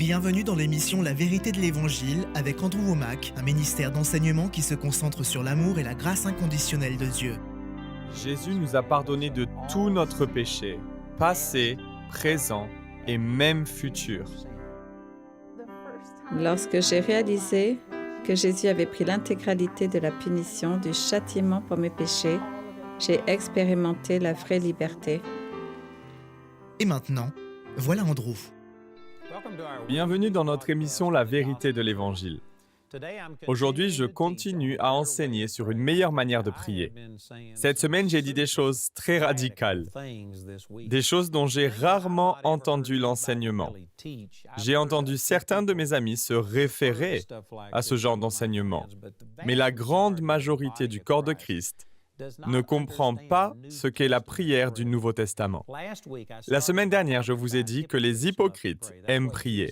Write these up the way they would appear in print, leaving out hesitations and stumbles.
Bienvenue dans l'émission La vérité de l'Évangile avec Andrew Womack, un ministère d'enseignement qui se concentre sur l'amour et la grâce inconditionnelle de Dieu. Jésus nous a pardonné de tout notre péché, passé, présent et même futur. Lorsque j'ai réalisé que Jésus avait pris l'intégralité de la punition, du châtiment pour mes péchés, j'ai expérimenté la vraie liberté. Et maintenant, voilà Andrew. Bienvenue dans notre émission La vérité de l'Évangile. Aujourd'hui, je continue à enseigner sur une meilleure manière de prier. Cette semaine, j'ai dit des choses très radicales, des choses dont j'ai rarement entendu l'enseignement. J'ai entendu certains de mes amis se référer à ce genre d'enseignement, mais la grande majorité du corps de Christ ne comprend pas ce qu'est la prière du Nouveau Testament. La semaine dernière, je vous ai dit que les hypocrites aiment prier.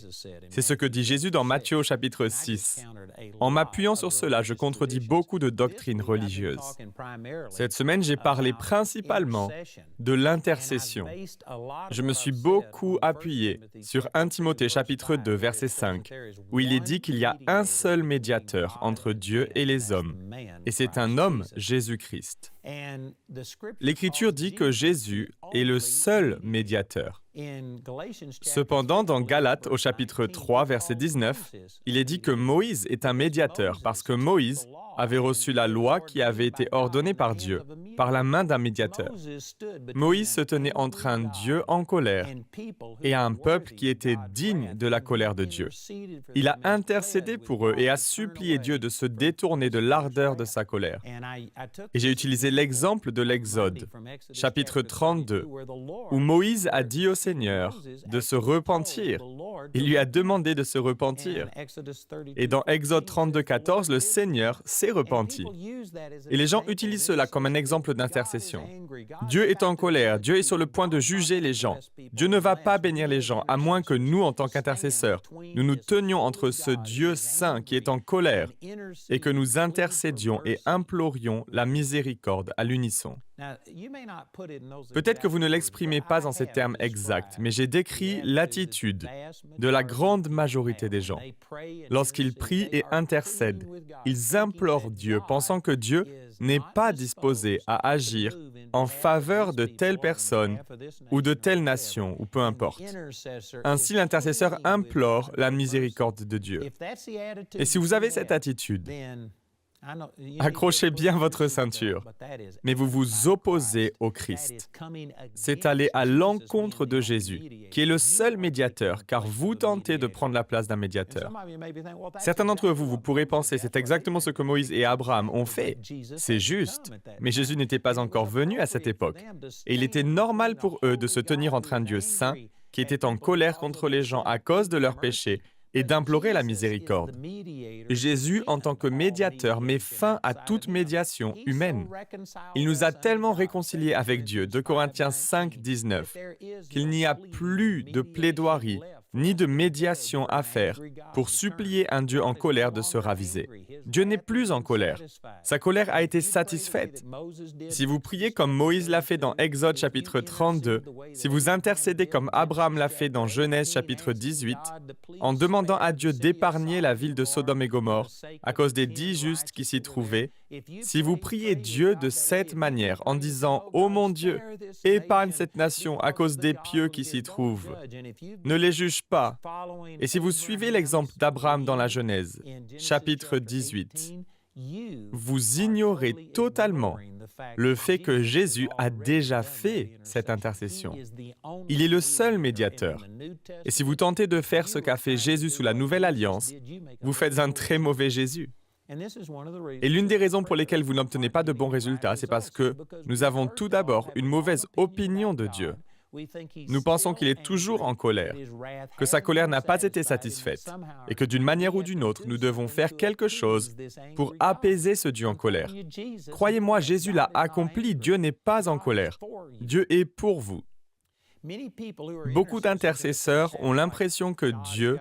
C'est ce que dit Jésus dans Matthieu au chapitre 6. En m'appuyant sur cela, je contredis beaucoup de doctrines religieuses. Cette semaine, j'ai parlé principalement de l'intercession. Je me suis beaucoup appuyé sur 1 Timothée chapitre 2, verset 5, où il est dit qu'il y a un seul médiateur entre Dieu et les hommes, et c'est un homme, Jésus-Christ. L'Écriture dit que Jésus est le seul médiateur. Cependant, dans Galates au chapitre 3, verset 19, il est dit que Moïse est un médiateur parce que Moïse avait reçu la loi qui avait été ordonnée par Dieu, par la main d'un médiateur. Moïse se tenait entre un Dieu en colère et un peuple qui était digne de la colère de Dieu. Il a intercédé pour eux et a supplié Dieu de se détourner de l'ardeur de sa colère. Et j'ai utilisé l'exemple de l'Exode, chapitre 32, où Moïse a dit au Seigneur de se repentir. Il lui a demandé de se repentir. Et dans Exode 32, 14, le Seigneur s'est repenti. Et les gens utilisent cela comme un exemple d'intercession. Dieu est en colère, Dieu est sur le point de juger les gens. Dieu ne va pas bénir les gens, à moins que nous, en tant qu'intercesseurs, nous nous tenions entre ce Dieu saint qui est en colère et que nous intercédions et implorions la miséricorde à l'unisson. Peut-être que vous ne l'exprimez pas en ces termes exacts, mais j'ai décrit l'attitude de la grande majorité des gens. Lorsqu'ils prient et intercèdent, ils implorent Dieu, pensant que Dieu n'est pas disposé à agir en faveur de telle personne ou de telle nation, ou peu importe. Ainsi, l'intercesseur implore la miséricorde de Dieu. Et si vous avez cette attitude, accrochez bien votre ceinture, mais vous vous opposez au Christ. C'est aller à l'encontre de Jésus, qui est le seul médiateur, car vous tentez de prendre la place d'un médiateur. Certains d'entre vous, vous pourrez penser, c'est exactement ce que Moïse et Abraham ont fait. C'est juste, mais Jésus n'était pas encore venu à cette époque. Et il était normal pour eux de se tenir entre un Dieu saint, qui était en colère contre les gens à cause de leurs péchés, et d'implorer la miséricorde. Jésus, en tant que médiateur, met fin à toute médiation humaine. Il nous a tellement réconciliés avec Dieu, 2 Corinthiens 5, 19, qu'il n'y a plus de plaidoirie ni de médiation à faire pour supplier un Dieu en colère de se raviser. Dieu n'est plus en colère. Sa colère a été satisfaite. Si vous priez comme Moïse l'a fait dans Exode chapitre 32, si vous intercédez comme Abraham l'a fait dans Genèse chapitre 18, en demandant à Dieu d'épargner la ville de Sodome et Gomorrhe à cause des 10 justes qui s'y trouvaient, si vous priez Dieu de cette manière en disant « Ô mon Dieu, épargne cette nation à cause des pieux qui s'y trouvent, ne les juge pas. » Et si vous suivez l'exemple d'Abraham dans la Genèse, chapitre 18, vous ignorez totalement le fait que Jésus a déjà fait cette intercession. Il est le seul médiateur. Et si vous tentez de faire ce qu'a fait Jésus sous la Nouvelle Alliance, vous faites un très mauvais Jésus. Et l'une des raisons pour lesquelles vous n'obtenez pas de bons résultats, c'est parce que nous avons tout d'abord une mauvaise opinion de Dieu. Nous pensons qu'il est toujours en colère, que sa colère n'a pas été satisfaite, et que d'une manière ou d'une autre, nous devons faire quelque chose pour apaiser ce Dieu en colère. Croyez-moi, Jésus l'a accompli, Dieu n'est pas en colère. Dieu est pour vous. Beaucoup d'intercesseurs ont l'impression que Dieu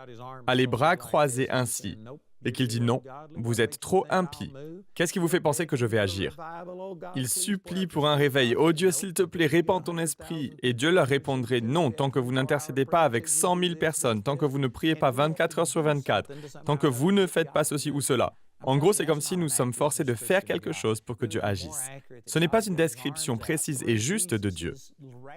a les bras croisés ainsi. et qu'il dit non, vous êtes trop impie. Qu'est-ce qui vous fait penser que je vais agir? Il supplie pour un réveil. Oh Dieu, s'il te plaît, répands ton esprit. Et Dieu leur répondrait non, tant que vous n'intercédez pas avec 100 000 personnes, tant que vous ne priez pas 24 heures sur 24, tant que vous ne faites pas ceci ou cela. En gros, c'est comme si nous sommes forcés de faire quelque chose pour que Dieu agisse. Ce n'est pas une description précise et juste de Dieu.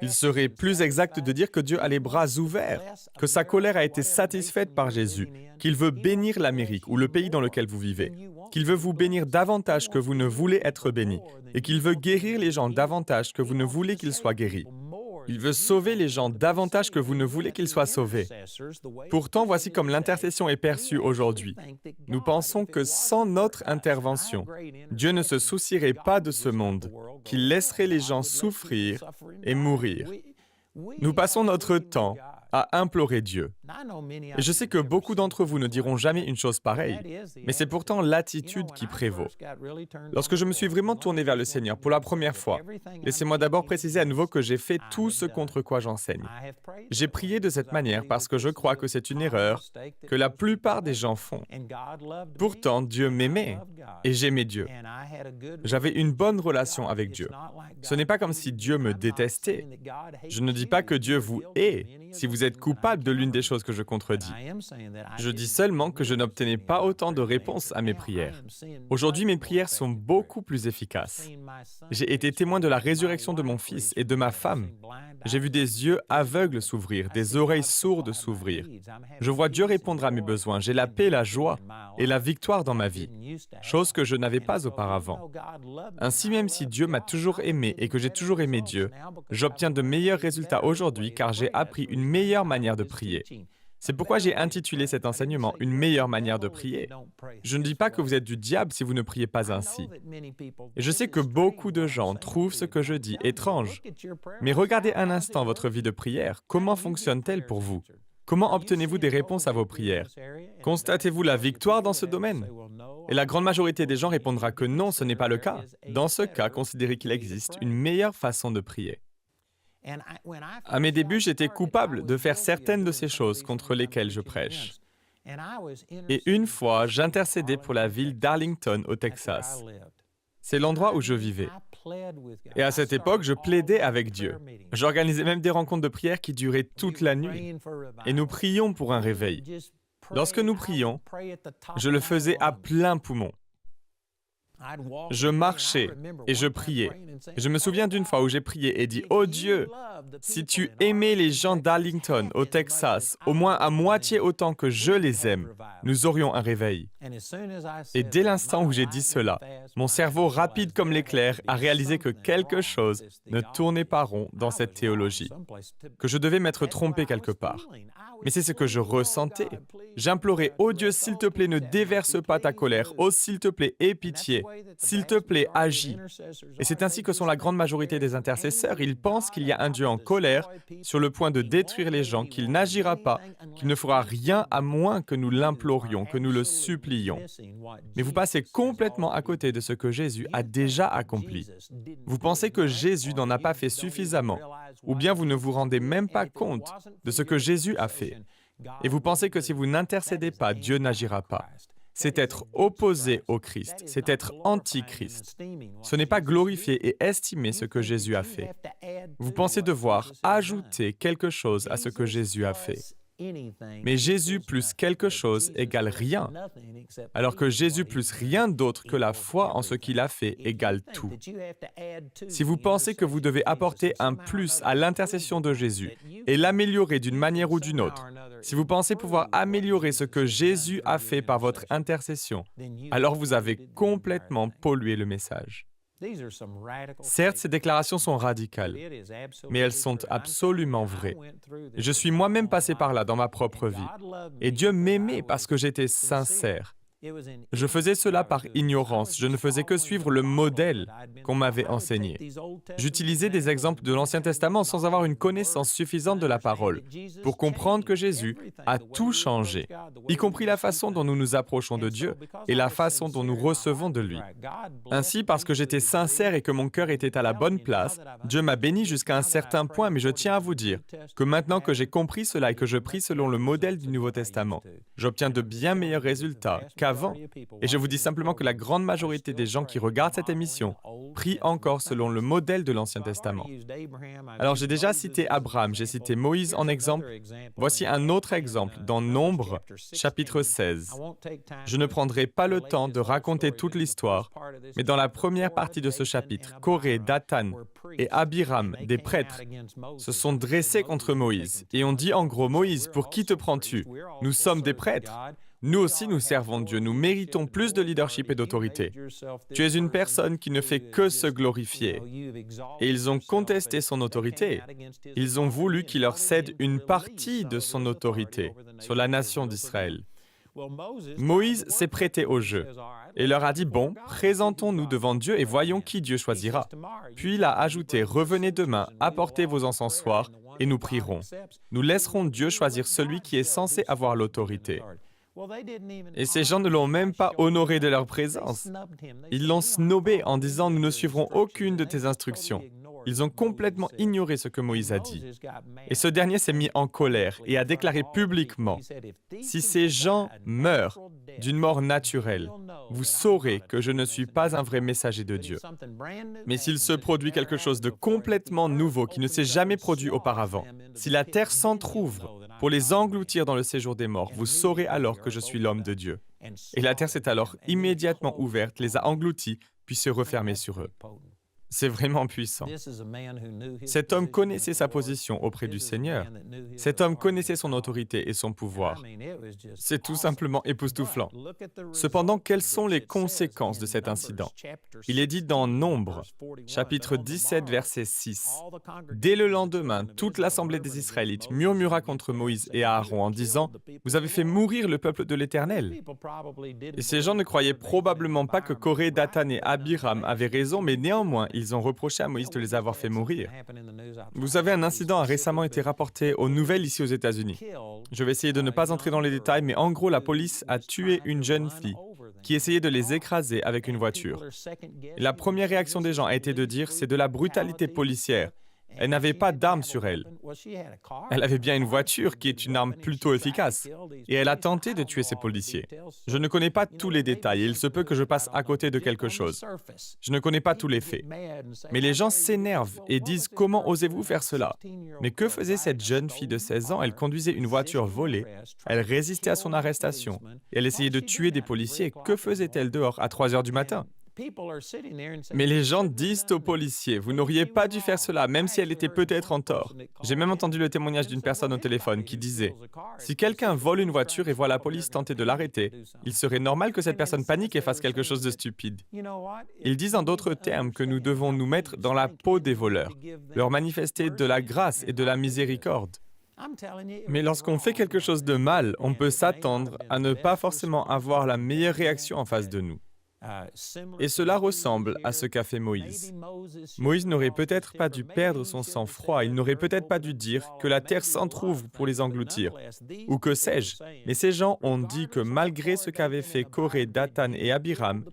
Il serait plus exact de dire que Dieu a les bras ouverts, que sa colère a été satisfaite par Jésus, qu'il veut bénir l'Amérique ou le pays dans lequel vous vivez, qu'il veut vous bénir davantage que vous ne voulez être béni, et qu'il veut guérir les gens davantage que vous ne voulez qu'ils soient guéris. Il veut sauver les gens davantage que vous ne voulez qu'ils soient sauvés. Pourtant, voici comme l'intercession est perçue aujourd'hui. Nous pensons que sans notre intervention, Dieu ne se soucierait pas de ce monde, qu'il laisserait les gens souffrir et mourir. Nous passons notre temps à implorer Dieu. Et je sais que beaucoup d'entre vous ne diront jamais une chose pareille, mais c'est pourtant l'attitude qui prévaut. Lorsque je me suis vraiment tourné vers le Seigneur pour la première fois, laissez-moi d'abord préciser à nouveau que j'ai fait tout ce contre quoi j'enseigne. J'ai prié de cette manière parce que je crois que c'est une erreur que la plupart des gens font. Pourtant, Dieu m'aimait et j'aimais Dieu. J'avais une bonne relation avec Dieu. Ce n'est pas comme si Dieu me détestait. Je ne dis pas que Dieu vous hait si vous êtes coupable de l'une des choses que je contredis. Je dis seulement que je n'obtenais pas autant de réponses à mes prières. Aujourd'hui, mes prières sont beaucoup plus efficaces. J'ai été témoin de la résurrection de mon fils et de ma femme. J'ai vu des yeux aveugles s'ouvrir, des oreilles sourdes s'ouvrir. Je vois Dieu répondre à mes besoins. J'ai la paix, la joie et la victoire dans ma vie, chose que je n'avais pas auparavant. Ainsi, même si Dieu m'a toujours aimé et que j'ai toujours aimé Dieu, j'obtiens de meilleurs résultats aujourd'hui car j'ai appris une meilleure manière de prier. C'est pourquoi j'ai intitulé cet enseignement « Une meilleure manière de prier ». Je ne dis pas que vous êtes du diable si vous ne priez pas ainsi. Et je sais que beaucoup de gens trouvent ce que je dis étrange. Mais regardez un instant votre vie de prière. Comment fonctionne-t-elle pour vous? Comment obtenez-vous des réponses à vos prières? Constatez-vous la victoire dans ce domaine? Et la grande majorité des gens répondra que non, ce n'est pas le cas. Dans ce cas, considérez qu'il existe une meilleure façon de prier. À mes débuts, j'étais coupable de faire certaines de ces choses contre lesquelles je prêche. Et une fois, j'intercédais pour la ville d'Arlington, au Texas. C'est l'endroit où je vivais. Et à cette époque, je plaidais avec Dieu. J'organisais même des rencontres de prière qui duraient toute la nuit. Et nous prions pour un réveil. Lorsque nous prions, je le faisais à plein poumon. Je marchais et je priais. Je me souviens d'une fois où j'ai prié et dit « Oh Dieu, si tu aimais les gens d'Arlington, au Texas, au moins à moitié autant que je les aime, nous aurions un réveil. » Et dès l'instant où j'ai dit cela, mon cerveau rapide comme l'éclair a réalisé que quelque chose ne tournait pas rond dans cette théologie, que je devais m'être trompé quelque part. Mais c'est ce que je ressentais. J'implorais « Oh Dieu, s'il te plaît, ne déverse pas ta colère. Oh, s'il te plaît, aie pitié. S'il te plaît, agis. » Et c'est ainsi que sont la grande majorité des intercesseurs. Ils pensent qu'il y a un Dieu en colère, sur le point de détruire les gens, qu'il n'agira pas, qu'il ne fera rien à moins que nous l'implorions, que nous le supplions. Mais vous passez complètement à côté de ce que Jésus a déjà accompli. Vous pensez que Jésus n'en a pas fait suffisamment, ou bien vous ne vous rendez même pas compte de ce que Jésus a fait. Et vous pensez que si vous n'intercédez pas, Dieu n'agira pas. C'est être opposé au Christ, c'est être anti-Christ. Ce n'est pas glorifier et estimer ce que Jésus a fait. Vous pensez devoir ajouter quelque chose à ce que Jésus a fait. Mais Jésus plus quelque chose égale rien, alors que Jésus plus rien d'autre que la foi en ce qu'il a fait égale tout. Si vous pensez que vous devez apporter un plus à l'intercession de Jésus et l'améliorer d'une manière ou d'une autre, si vous pensez pouvoir améliorer ce que Jésus a fait par votre intercession, alors vous avez complètement pollué le message. Certes, ces déclarations sont radicales, mais elles sont absolument vraies. Je suis moi-même passé par là dans ma propre vie, et Dieu m'aimait parce que j'étais sincère. Je faisais cela par ignorance, je ne faisais que suivre le modèle qu'on m'avait enseigné. J'utilisais des exemples de l'Ancien Testament sans avoir une connaissance suffisante de la parole, pour comprendre que Jésus a tout changé, y compris la façon dont nous nous approchons de Dieu et la façon dont nous recevons de lui. Ainsi, parce que j'étais sincère et que mon cœur était à la bonne place, Dieu m'a béni jusqu'à un certain point, mais je tiens à vous dire que maintenant que j'ai compris cela et que je prie selon le modèle du Nouveau Testament, j'obtiens de bien meilleurs résultats qu'avant avant. Et je vous dis simplement que la grande majorité des gens qui regardent cette émission prient encore selon le modèle de l'Ancien Testament. Alors j'ai déjà cité Abraham, j'ai cité Moïse en exemple. Voici un autre exemple dans Nombres, chapitre 16. Je ne prendrai pas le temps de raconter toute l'histoire, mais dans la première partie de ce chapitre, Coré, Dathan et Abiram, des prêtres, se sont dressés contre Moïse et ont dit en gros, Moïse, pour qui te prends-tu? Nous sommes des prêtres. Nous aussi, nous servons Dieu. Nous méritons plus de leadership et d'autorité. Tu es une personne qui ne fait que se glorifier. Et ils ont contesté son autorité. Ils ont voulu qu'il leur cède une partie de son autorité sur la nation d'Israël. Moïse s'est prêté au jeu et leur a dit, bon, présentons-nous devant Dieu et voyons qui Dieu choisira. Puis il a ajouté, revenez demain, apportez vos encensoirs et nous prierons. Nous laisserons Dieu choisir celui qui est censé avoir l'autorité. Et ces gens ne l'ont même pas honoré de leur présence. Ils l'ont snobé en disant, nous ne suivrons aucune de tes instructions. Ils ont complètement ignoré ce que Moïse a dit. Et ce dernier s'est mis en colère et a déclaré publiquement, « Si ces gens meurent d'une mort naturelle, vous saurez que je ne suis pas un vrai messager de Dieu. Mais s'il se produit quelque chose de complètement nouveau qui ne s'est jamais produit auparavant, si la terre s'entr'ouvre pour les engloutir dans le séjour des morts, vous saurez alors que je suis l'homme de Dieu. » Et la terre s'est alors immédiatement ouverte, les a engloutis, puis se refermée sur eux. C'est vraiment puissant. Cet homme connaissait sa position auprès du Seigneur. Cet homme connaissait son autorité et son pouvoir. C'est tout simplement époustouflant. Cependant, quelles sont les conséquences de cet incident? Il est dit dans Nombres, chapitre 17, verset 6. Dès le lendemain, toute l'assemblée des Israélites murmura contre Moïse et Aaron en disant, « Vous avez fait mourir le peuple de l'Éternel. » Et ces gens ne croyaient probablement pas que Coré, Dathan et Abiram avaient raison, mais néanmoins, ils ont reproché à Moïse de les avoir fait mourir. Vous savez, un incident a récemment été rapporté aux nouvelles ici aux États-Unis. Je vais essayer de ne pas entrer dans les détails, mais en gros, la police a tué une jeune fille qui essayait de les écraser avec une voiture. Et la première réaction des gens a été de dire « c'est de la brutalité policière ». Elle n'avait pas d'arme sur elle. Elle avait bien une voiture qui est une arme plutôt efficace. Et elle a tenté de tuer ses policiers. Je ne connais pas tous les détails et il se peut que je passe à côté de quelque chose. Je ne connais pas tous les faits. Mais les gens s'énervent et disent « Comment osez-vous faire cela ?» Mais que faisait cette jeune fille de 16 ans? Elle conduisait une voiture volée. Elle résistait à son arrestation. Et elle essayait de tuer des policiers. Que faisait-elle dehors à 3 heures du matin? Mais les gens disent aux policiers, vous n'auriez pas dû faire cela, même si elle était peut-être en tort. J'ai même entendu le témoignage d'une personne au téléphone qui disait, si quelqu'un vole une voiture et voit la police tenter de l'arrêter, il serait normal que cette personne panique et fasse quelque chose de stupide. Ils disent en d'autres termes que nous devons nous mettre dans la peau des voleurs, leur manifester de la grâce et de la miséricorde. Mais lorsqu'on fait quelque chose de mal, on peut s'attendre à ne pas forcément avoir la meilleure réaction en face de nous. Et cela ressemble à ce qu'a fait Moïse. Moïse n'aurait peut-être pas dû perdre son sang-froid, il n'aurait peut-être pas dû dire que la terre s'entr'ouvre pour les engloutir, ou que sais-je, mais ces gens ont dit que malgré ce qu'avaient fait Coré, Dathan et Abiram,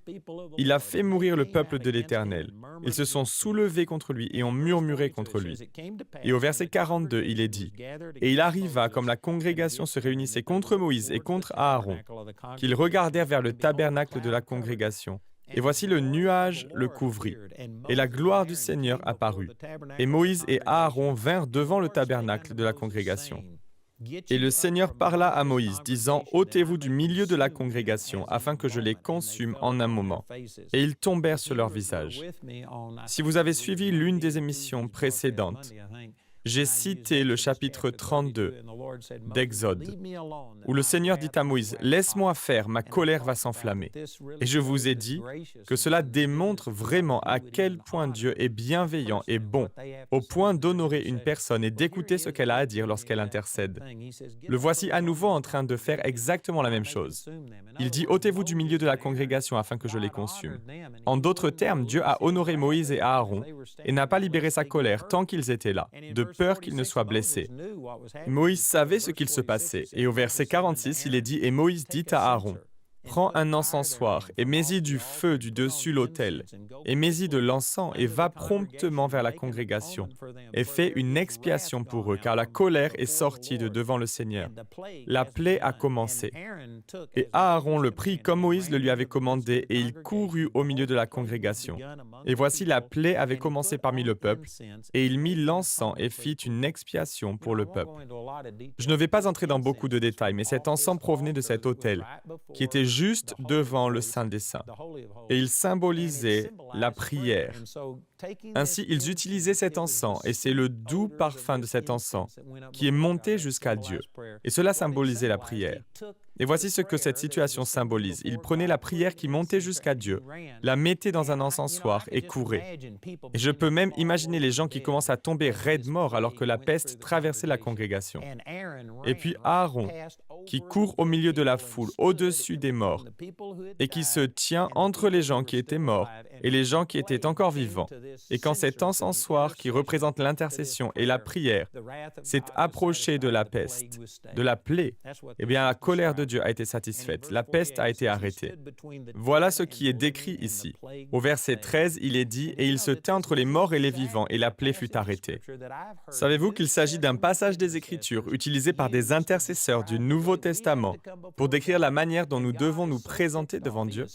il a fait mourir le peuple de l'Éternel. Ils se sont soulevés contre lui et ont murmuré contre lui. Et au verset 42, il est dit, « Et il arriva, comme la congrégation se réunissait contre Moïse et contre Aaron, qu'ils regardèrent vers le tabernacle de la congrégation. Et voici le nuage le couvrit, et la gloire du Seigneur apparut. Et Moïse et Aaron vinrent devant le tabernacle de la congrégation. Et le Seigneur parla à Moïse, disant, « Ôtez-vous du milieu de la congrégation, afin que je les consume en un moment. » Et ils tombèrent sur leur visage. Si vous avez suivi l'une des émissions précédentes, j'ai cité le chapitre 32 d'Exode, où le Seigneur dit à Moïse, « Laisse-moi faire, ma colère va s'enflammer. » Et je vous ai dit que cela démontre vraiment à quel point Dieu est bienveillant et bon, au point d'honorer une personne et d'écouter ce qu'elle a à dire lorsqu'elle intercède. Le voici à nouveau en train de faire exactement la même chose. Il dit, « Ôtez-vous du milieu de la congrégation afin que je les consume. » En d'autres termes, Dieu a honoré Moïse et Aaron et n'a pas libéré sa colère tant qu'ils étaient là, de peur qu'ils ne soient blessés. Moïse savait ce qu'il se passait, et au verset 46, il est dit, « Et Moïse dit à Aaron, Prends un encensoir et mets-y du feu du dessus l'autel, et mets-y de l'encens et va promptement vers la congrégation, et fais une expiation pour eux, car la colère est sortie de devant le Seigneur. La plaie a commencé. Et Aaron le prit comme Moïse le lui avait commandé, et il courut au milieu de la congrégation. Et voici la plaie avait commencé parmi le peuple, et il mit l'encens et fit une expiation pour le peuple. Je ne vais pas entrer dans beaucoup de détails, mais cet encens provenait de cet autel, qui était juste devant le Saint des Saints, et il symbolisait la prière. Ainsi, ils utilisaient cet encens, et c'est le doux parfum de cet encens qui est monté jusqu'à Dieu, et cela symbolisait la prière. Et voici ce que cette situation symbolise. Ils prenaient la prière qui montait jusqu'à Dieu, la mettaient dans un encensoir et couraient. Et je peux même imaginer les gens qui commencent à tomber raides morts alors que la peste traversait la congrégation. Et puis Aaron, qui court au milieu de la foule, au-dessus des morts, et qui se tient entre les gens qui étaient morts et les gens qui étaient encore vivants. Et quand cet encensoir qui représente l'intercession et la prière s'est approché de la peste, de la plaie, eh bien la colère de Dieu a été satisfaite, la peste a été arrêtée. Voilà ce qui est décrit ici. Au verset 13, il est dit « Et il se tint entre les morts et les vivants, et la plaie fut arrêtée. » Savez-vous qu'il s'agit d'un passage des Écritures utilisé par des intercesseurs du Nouveau Testament pour décrire la manière dont nous devons nous présenter devant Dieu?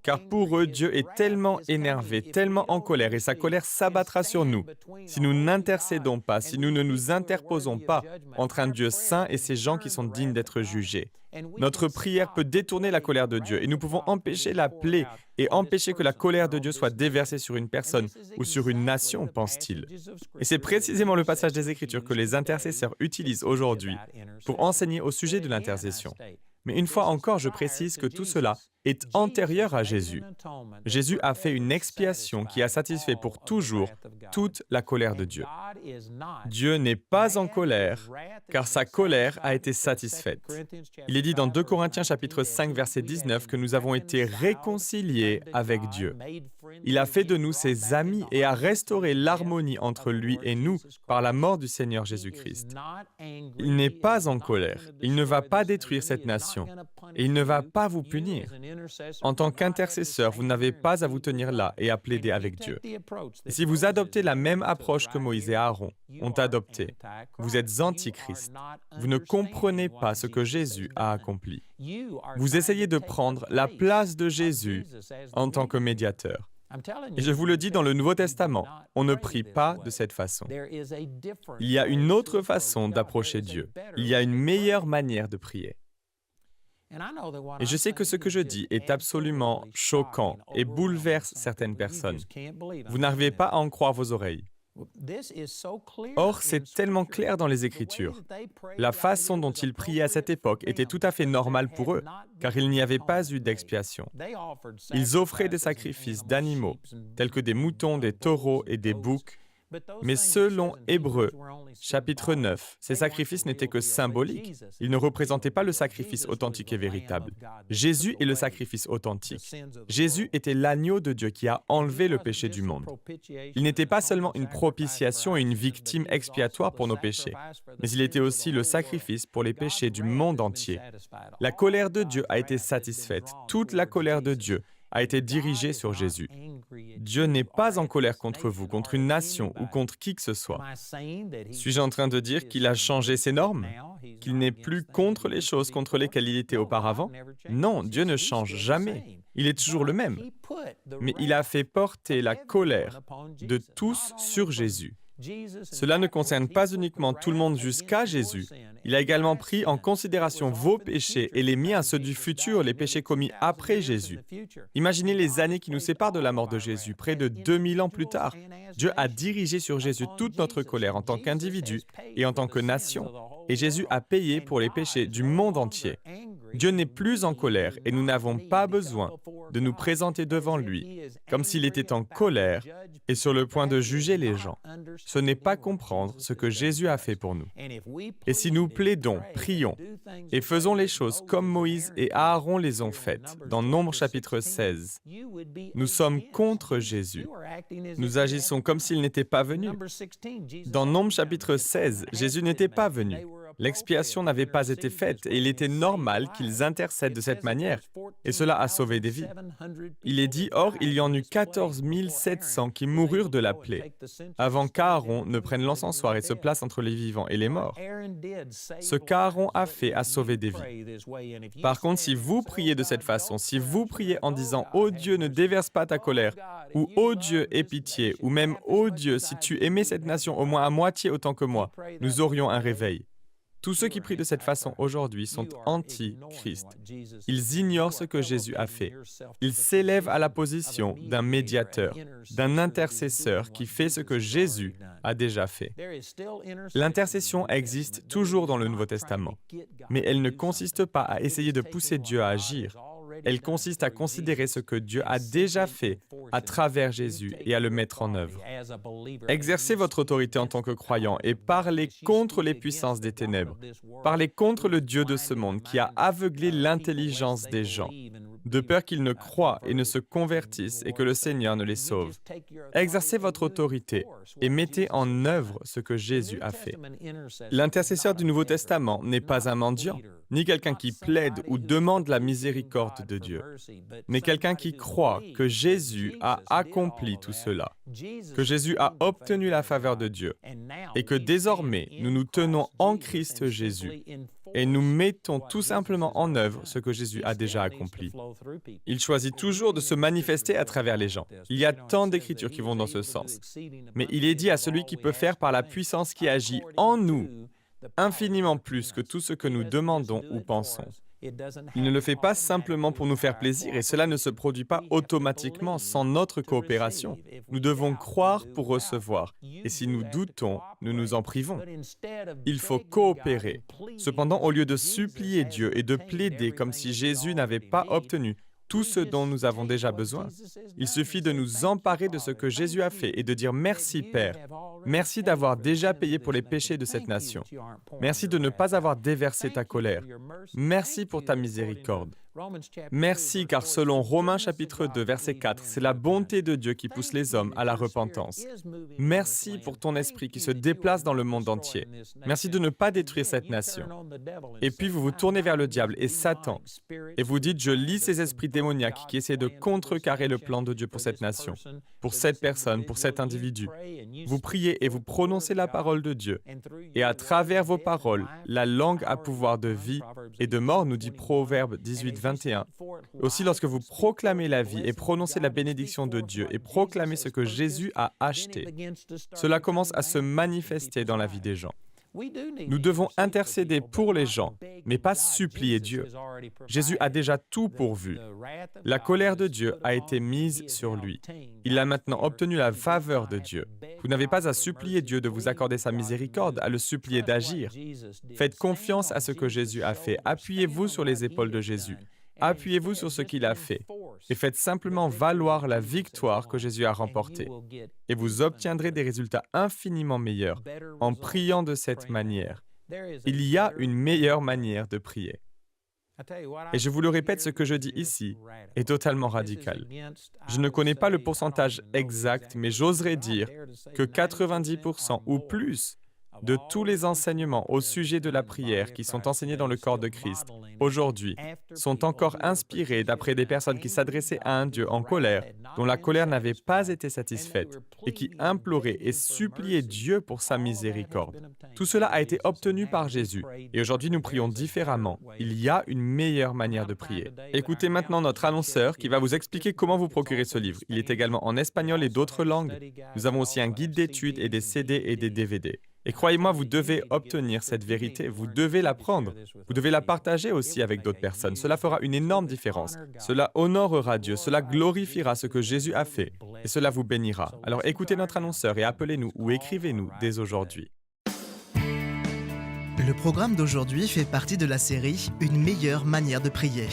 Car pour eux, Dieu est tellement énervé, tellement en colère, et sa colère s'abattra sur nous si nous n'intercédons pas, si nous ne nous interposons pas entre un Dieu saint et ces gens qui sont dignes d'être jugés. Notre prière peut détourner la colère de Dieu et nous pouvons empêcher la plaie et empêcher que la colère de Dieu soit déversée sur une personne ou sur une nation, pense-t-il. Et c'est précisément le passage des Écritures que les intercesseurs utilisent aujourd'hui pour enseigner au sujet de l'intercession. Mais une fois encore, je précise que tout cela est antérieur à Jésus. Jésus a fait une expiation qui a satisfait pour toujours toute la colère de Dieu. Dieu n'est pas en colère, car sa colère a été satisfaite. Il est dit dans 2 Corinthiens chapitre 5, verset 19 que nous avons été réconciliés avec Dieu. Il a fait de nous ses amis et a restauré l'harmonie entre lui et nous par la mort du Seigneur Jésus-Christ. Il n'est pas en colère. Il ne va pas détruire cette nation. Et il ne va pas vous punir. En tant qu'intercesseur, vous n'avez pas à vous tenir là et à plaider avec Dieu. Et si vous adoptez la même approche que Moïse et Aaron ont adoptée, vous êtes antichrist. Vous ne comprenez pas ce que Jésus a accompli. Vous essayez de prendre la place de Jésus en tant que médiateur. Et je vous le dis dans le Nouveau Testament, on ne prie pas de cette façon. Il y a une autre façon d'approcher Dieu. Il y a une meilleure manière de prier. Et je sais que ce que je dis est absolument choquant et bouleverse certaines personnes. Vous n'arrivez pas à en croire vos oreilles. Or, c'est tellement clair dans les Écritures. La façon dont ils priaient à cette époque était tout à fait normale pour eux, car il n'y avait pas eu d'expiation. Ils offraient des sacrifices d'animaux, tels que des moutons, des taureaux et des boucs, mais selon Hébreux, chapitre 9, ces sacrifices n'étaient que symboliques. Ils ne représentaient pas le sacrifice authentique et véritable. Jésus est le sacrifice authentique. Jésus était l'agneau de Dieu qui a enlevé le péché du monde. Il n'était pas seulement une propitiation et une victime expiatoire pour nos péchés, mais il était aussi le sacrifice pour les péchés du monde entier. La colère de Dieu a été satisfaite. Toute la colère de Dieu a été dirigée sur Jésus. Dieu n'est pas en colère contre vous, contre une nation ou contre qui que ce soit. Suis-je en train de dire qu'il a changé ses normes? Qu'il n'est plus contre les choses contre lesquelles il était auparavant? Non, Dieu ne change jamais. Il est toujours le même. Mais il a fait porter la colère de tous sur Jésus. Cela ne concerne pas uniquement tout le monde jusqu'à Jésus. Il a également pris en considération vos péchés et les miens, ceux du futur, les péchés commis après Jésus. Imaginez les années qui nous séparent de la mort de Jésus, près de 2000 ans plus tard. Dieu a dirigé sur Jésus toute notre colère en tant qu'individu et en tant que nation. Et Jésus a payé pour les péchés du monde entier. Dieu n'est plus en colère et nous n'avons pas besoin de nous présenter devant lui comme s'il était en colère et sur le point de juger les gens. Ce n'est pas comprendre ce que Jésus a fait pour nous. Et si nous plaidons, prions et faisons les choses comme Moïse et Aaron les ont faites, dans Nombre chapitre 16, nous sommes contre Jésus. Nous agissons comme s'il n'était pas venu. Dans Nombre chapitre 16, Jésus n'était pas venu. L'expiation n'avait pas été faite et il était normal qu'ils intercèdent de cette manière, et cela a sauvé des vies. Il est dit, or, il y en eut 14 700 qui moururent de la plaie, avant qu'Aaron ne prenne l'encensoir et se place entre les vivants et les morts. Ce qu'Aaron a fait a sauvé des vies. Par contre, si vous priez de cette façon, si vous priez en disant « Ô Dieu, ne déverse pas ta colère » ou « Ô Dieu, aie pitié » ou même « Ô Dieu, si tu aimais cette nation au moins à moitié autant que moi », nous aurions un réveil. Tous ceux qui prient de cette façon aujourd'hui sont anti-Christ. Ils ignorent ce que Jésus a fait. Ils s'élèvent à la position d'un médiateur, d'un intercesseur qui fait ce que Jésus a déjà fait. L'intercession existe toujours dans le Nouveau Testament, mais elle ne consiste pas à essayer de pousser Dieu à agir. Elle consiste à considérer ce que Dieu a déjà fait à travers Jésus et à le mettre en œuvre. Exercez votre autorité en tant que croyant et parlez contre les puissances des ténèbres. Parlez contre le Dieu de ce monde qui a aveuglé l'intelligence des gens, de peur qu'ils ne croient et ne se convertissent et que le Seigneur ne les sauve. Exercez votre autorité et mettez en œuvre ce que Jésus a fait. L'intercesseur du Nouveau Testament n'est pas un mendiant, ni quelqu'un qui plaide ou demande la miséricorde de Dieu, mais quelqu'un qui croit que Jésus a accompli tout cela, que Jésus a obtenu la faveur de Dieu, et que désormais nous nous tenons en Christ Jésus, et nous mettons tout simplement en œuvre ce que Jésus a déjà accompli. Il choisit toujours de se manifester à travers les gens. Il y a tant d'écritures qui vont dans ce sens. Mais il est dit à celui qui peut faire par la puissance qui agit en nous, infiniment plus que tout ce que nous demandons ou pensons. Il ne le fait pas simplement pour nous faire plaisir et cela ne se produit pas automatiquement sans notre coopération. Nous devons croire pour recevoir et si nous doutons, nous nous en privons. Il faut coopérer. Cependant, au lieu de supplier Dieu et de plaider comme si Jésus n'avait pas obtenu tout ce dont nous avons déjà besoin, il suffit de nous emparer de ce que Jésus a fait et de dire « Merci Père, merci d'avoir déjà payé pour les péchés de cette nation. Merci de ne pas avoir déversé ta colère. Merci pour ta miséricorde. Merci car selon Romains chapitre 2, verset 4, c'est la bonté de Dieu qui pousse les hommes à la repentance. Merci pour ton esprit qui se déplace dans le monde entier. Merci de ne pas détruire cette nation. Et puis vous vous tournez vers le diable et Satan et vous dites, je lis ces esprits démoniaques qui essaient de contrecarrer le plan de Dieu pour cette nation, pour cette personne, pour cet individu. Vous priez et vous prononcez la parole de Dieu. Et à travers vos paroles, la langue a pouvoir de vie et de mort, nous dit Proverbe 18, 21. Aussi, lorsque vous proclamez la vie et prononcez la bénédiction de Dieu et proclamez ce que Jésus a acheté, cela commence à se manifester dans la vie des gens. Nous devons intercéder pour les gens, mais pas supplier Dieu. Jésus a déjà tout pourvu. La colère de Dieu a été mise sur lui. Il a maintenant obtenu la faveur de Dieu. Vous n'avez pas à supplier Dieu de vous accorder sa miséricorde, à le supplier d'agir. Faites confiance à ce que Jésus a fait. Appuyez-vous sur les épaules de Jésus. Appuyez-vous sur ce qu'il a fait et faites simplement valoir la victoire que Jésus a remportée. Et vous obtiendrez des résultats infiniment meilleurs en priant de cette manière. Il y a une meilleure manière de prier. Et je vous le répète, ce que je dis ici est totalement radical. Je ne connais pas le pourcentage exact, mais j'oserais dire que 90% ou plus de tous les enseignements au sujet de la prière qui sont enseignés dans le corps de Christ aujourd'hui sont encore inspirés d'après des personnes qui s'adressaient à un Dieu en colère, dont la colère n'avait pas été satisfaite, et qui imploraient et suppliaient Dieu pour sa miséricorde. Tout cela a été obtenu par Jésus, et aujourd'hui nous prions différemment. Il y a une meilleure manière de prier. Écoutez maintenant notre annonceur qui va vous expliquer comment vous procurer ce livre. Il est également en espagnol et d'autres langues. Nous avons aussi un guide d'études et des CD et des DVD. Et croyez-moi, vous devez obtenir cette vérité, vous devez l'apprendre, vous devez la partager aussi avec d'autres personnes. Cela fera une énorme différence. Cela honorera Dieu, cela glorifiera ce que Jésus a fait et cela vous bénira. Alors écoutez notre annonceur et appelez-nous ou écrivez-nous dès aujourd'hui. Le programme d'aujourd'hui fait partie de la série « Une meilleure manière de prier ».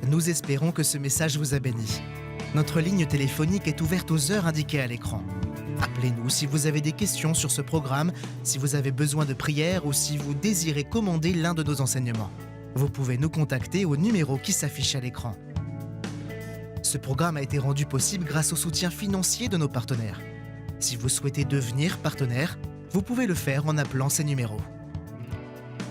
Nous espérons que ce message vous a béni. Notre ligne téléphonique est ouverte aux heures indiquées à l'écran. Appelez-nous si vous avez des questions sur ce programme, si vous avez besoin de prière ou si vous désirez commander l'un de nos enseignements. Vous pouvez nous contacter au numéro qui s'affiche à l'écran. Ce programme a été rendu possible grâce au soutien financier de nos partenaires. Si vous souhaitez devenir partenaire, vous pouvez le faire en appelant ces numéros.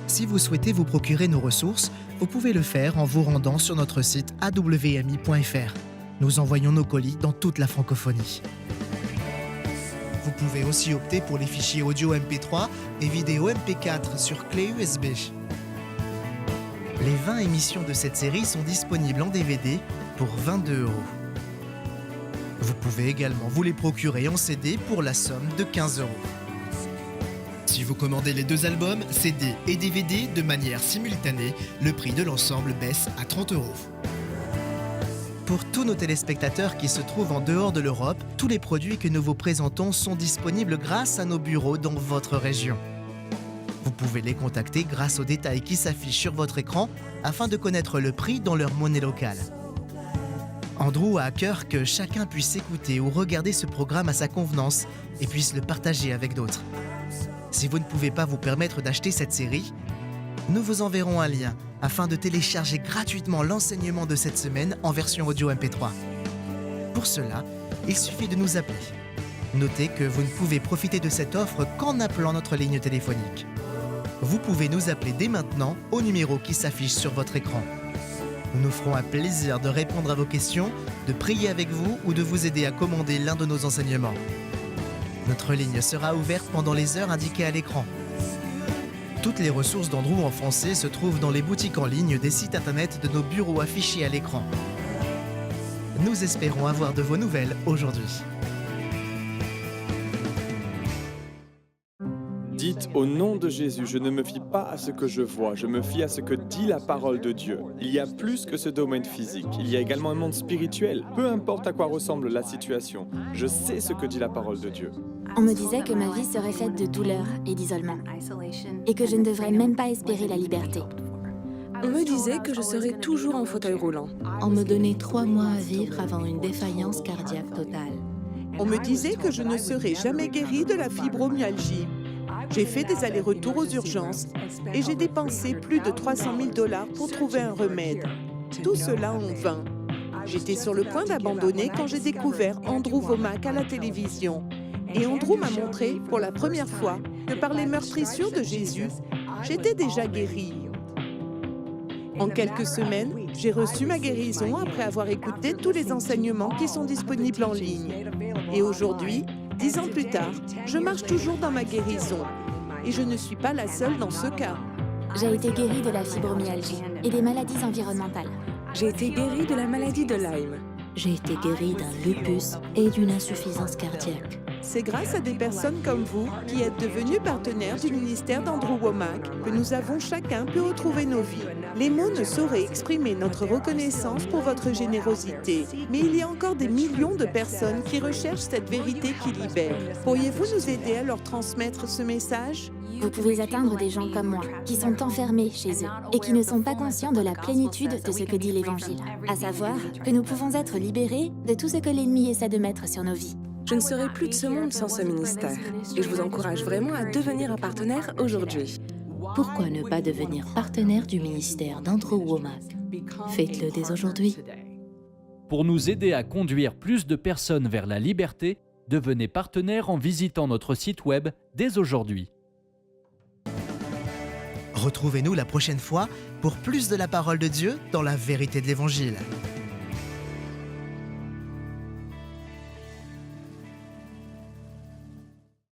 Si vous souhaitez vous procurer nos ressources, vous pouvez le faire en vous rendant sur notre site awmi.fr. Nous envoyons nos colis dans toute la francophonie. Vous pouvez aussi opter pour les fichiers audio MP3 et vidéo MP4 sur clé USB. Les 20 émissions de cette série sont disponibles en DVD pour 22 €. Vous pouvez également vous les procurer en CD pour la somme de 15 €. Si vous commandez les 2 albums, CD et DVD de manière simultanée, le prix de l'ensemble baisse à 30 €. Pour tous nos téléspectateurs qui se trouvent en dehors de l'Europe, tous les produits que nous vous présentons sont disponibles grâce à nos bureaux dans votre région. Vous pouvez les contacter grâce aux détails qui s'affichent sur votre écran afin de connaître le prix dans leur monnaie locale. Andrew a à cœur que chacun puisse écouter ou regarder ce programme à sa convenance et puisse le partager avec d'autres. Si vous ne pouvez pas vous permettre d'acheter cette série, nous vous enverrons un lien afin de télécharger gratuitement l'enseignement de cette semaine en version audio MP3. Pour cela, il suffit de nous appeler. Notez que vous ne pouvez profiter de cette offre qu'en appelant notre ligne téléphonique. Vous pouvez nous appeler dès maintenant au numéro qui s'affiche sur votre écran. Nous nous ferons un plaisir de répondre à vos questions, de prier avec vous ou de vous aider à commander l'un de nos enseignements. Notre ligne sera ouverte pendant les heures indiquées à l'écran. Toutes les ressources d'Andrew en français se trouvent dans les boutiques en ligne des sites internet de nos bureaux affichés à l'écran. Nous espérons avoir de vos nouvelles aujourd'hui. Dites au nom de Jésus, je ne me fie pas à ce que je vois, je me fie à ce que dit la parole de Dieu. Il y a plus que ce domaine physique, il y a également un monde spirituel. Peu importe à quoi ressemble la situation, je sais ce que dit la parole de Dieu. On me disait que ma vie serait faite de douleur et d'isolement, et que je ne devrais même pas espérer la liberté. On me disait que je serais toujours en fauteuil roulant. On me donnait 3 mois à vivre avant une défaillance cardiaque totale. On me disait que je ne serais jamais guérie de la fibromyalgie. J'ai fait des allers-retours aux urgences et j'ai dépensé plus de 300 000 $ pour trouver un remède. Tout cela en vain. J'étais sur le point d'abandonner quand j'ai découvert Andrew Wommack à la télévision. Et Andrew m'a montré, pour la première fois, que par les meurtrissures de Jésus, j'étais déjà guérie. En quelques semaines, j'ai reçu ma guérison après avoir écouté tous les enseignements qui sont disponibles en ligne. Et aujourd'hui, 10 ans plus tard, je marche toujours dans ma guérison. Et je ne suis pas la seule dans ce cas. J'ai été guérie de la fibromyalgie et des maladies environnementales. J'ai été guérie de la maladie de Lyme. J'ai été guérie d'un lupus et d'une insuffisance cardiaque. C'est grâce à des personnes comme vous qui êtes devenus partenaires du ministère d'Andrew Wommack que nous avons chacun pu retrouver nos vies. Les mots ne sauraient exprimer notre reconnaissance pour votre générosité, mais il y a encore des millions de personnes qui recherchent cette vérité qui libère. Pourriez-vous nous aider à leur transmettre ce message? Vous pouvez atteindre des gens comme moi, qui sont enfermés chez eux et qui ne sont pas conscients de la plénitude de ce que dit l'Évangile, à savoir que nous pouvons être libérés de tout ce que l'ennemi essaie de mettre sur nos vies. Je ne serai plus de ce monde sans ce ministère. Et je vous encourage vraiment à devenir un partenaire aujourd'hui. Pourquoi ne pas devenir partenaire du ministère d'Andrew Wommack? Faites-le dès aujourd'hui. Pour nous aider à conduire plus de personnes vers la liberté, devenez partenaire en visitant notre site web dès aujourd'hui. Retrouvez-nous la prochaine fois pour plus de la parole de Dieu dans la vérité de l'Évangile.